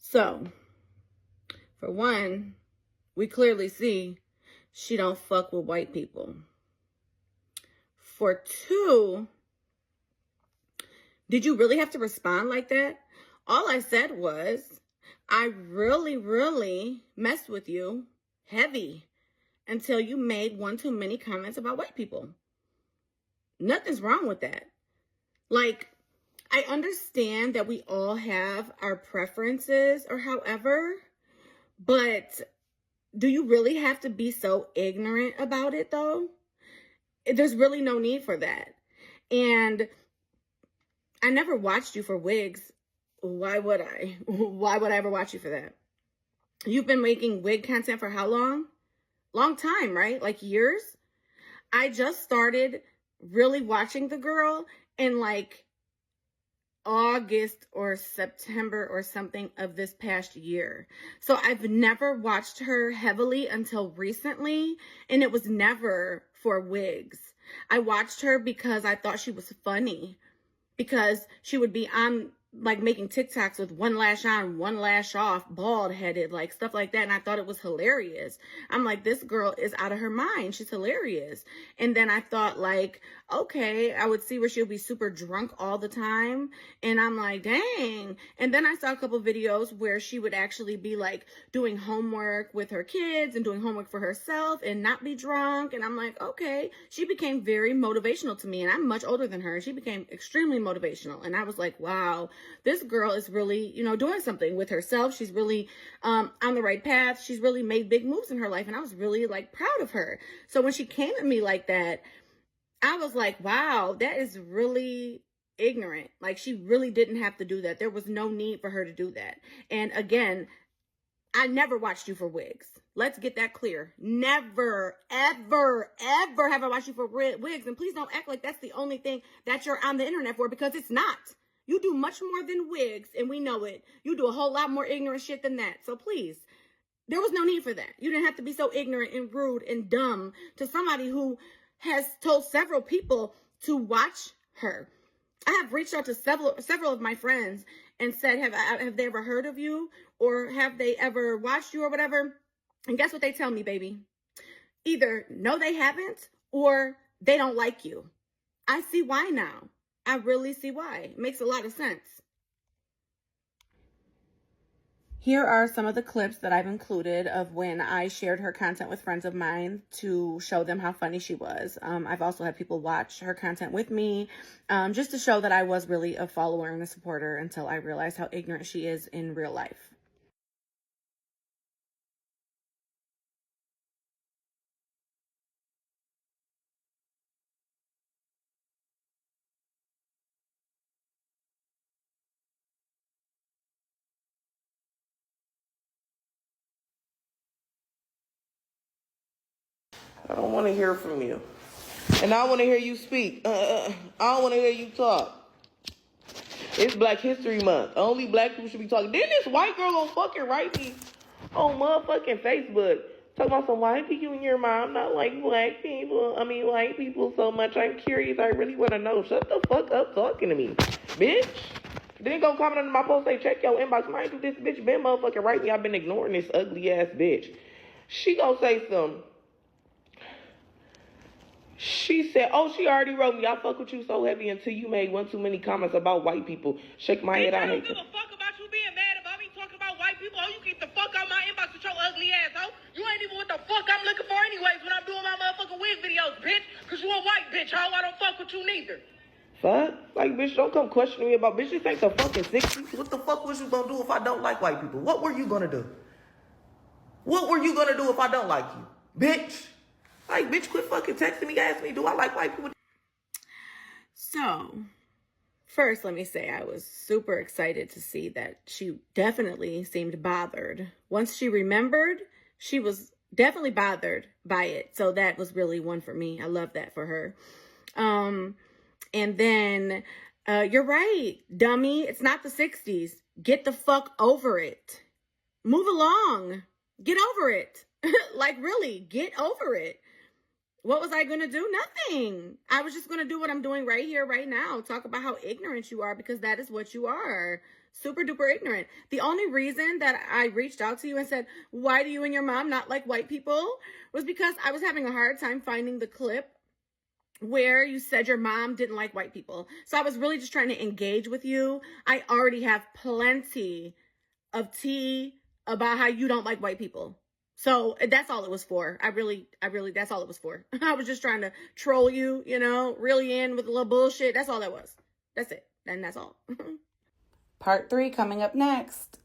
So, for one, we clearly see she don't fuck with white people. For two, did you really have to respond like that? All I said was, I really, really messed with you heavy until you made one too many comments about white people. Nothing's wrong with that. Like, I understand that we all have our preferences or however, but do you really have to be so ignorant about it though? There's really no need for that. And I never watched you for wigs. Why would I? Why would I ever watch you for that? You've been making wig content for how long? Long time, right? Like years? I just started really watching the girl in like August or September or something of this past year. So I've never watched her heavily until recently, and it was never for wigs. I watched her because I thought she was funny, because she would be on like making TikToks with one lash on, one lash off, bald headed, like stuff like that. And I thought it was hilarious. I'm like, this girl is out of her mind. She's hilarious. And then I thought like, okay, I would see where she'll be super drunk all the time. And I'm like, dang. And then I saw a couple videos where she would actually be like doing homework with her kids and doing homework for herself and not be drunk. And I'm like, okay, she became very motivational to me. And I'm much older than her. She became extremely motivational. And I was like, wow, this girl is really, doing something with herself. She's really on the right path. She's really made big moves in her life. And I was really like proud of her. So when she came at me like that, I was like, wow, that is really ignorant. Like, she really didn't have to do that. There was no need for her to do that. And again, I never watched you for wigs. Let's get that clear. Never, ever, ever have I watched you for wigs. And please don't act like that's the only thing that you're on the internet for, because it's not. You do much more than wigs, and we know it. You do a whole lot more ignorant shit than that. So please, there was no need for that. You didn't have to be so ignorant and rude and dumb to somebody who has told several people to watch her. I have reached out to several of my friends and said, have they ever heard of you, or have they ever watched you or whatever? And guess what they tell me, baby? Either no, they haven't, or they don't like you. I see why now. I really see why. It makes a lot of sense. Here are some of the clips that I've included of when I shared her content with friends of mine to show them how funny she was. I've also had people watch her content with me, just to show that I was really a follower and a supporter until I realized how ignorant she is in real life. I don't want to hear from you. And I want to hear you speak. I don't want to hear you talk. It's Black History Month. Only black people should be talking. Then this white girl gonna fucking write me on motherfucking Facebook. Talking about some white people in your mom, not like black people. I mean, white people so much. I'm curious. I really want to know. Shut the fuck up talking to me, bitch. Then go comment on my post, say, check your inbox. Mind you, this bitch been motherfucking write me. I've been ignoring this ugly ass bitch. She gonna say some. She said, oh, she already wrote me, I fuck with you so heavy until you made one too many comments about white people. Shake my head, I hate you. I don't give a fuck about you being mad about me talking about white people. Oh, you get the fuck out my inbox with your ugly ass, ho. You ain't even what the fuck I'm looking for anyways when I'm doing my motherfucking wig videos, bitch. Because you a white bitch, ho. I don't fuck with you neither. Fuck? Like, bitch, don't come questioning me about, bitch, this ain't the fucking 60s. What the fuck was you gonna do if I don't like white people? What were you gonna do? What were you gonna do if I don't like you? Bitch. Like, bitch, quit fucking texting me, asking me, do I like white people? So, first, let me say I was super excited to see that she definitely seemed bothered. Once she remembered, she was definitely bothered by it. So that was really one for me. I love that for her. And then, you're right, dummy. It's not the 60s. Get the fuck over it. Move along. Get over it. Like, really, get over it. What was I going to do? Nothing. I was just going to do what I'm doing right here, right now. Talk about how ignorant you are, because that is what you are. Super duper ignorant. The only reason that I reached out to you and said, why do you and your mom not like white people, was because I was having a hard time finding the clip where you said your mom didn't like white people. So I was really just trying to engage with you. I already have plenty of tea about how you don't like white people. So that's all it was for. I really, that's all it was for. I was just trying to troll you, you know, really in with a little bullshit. That's all that was. That's it. And that's all. Part 3 coming up next.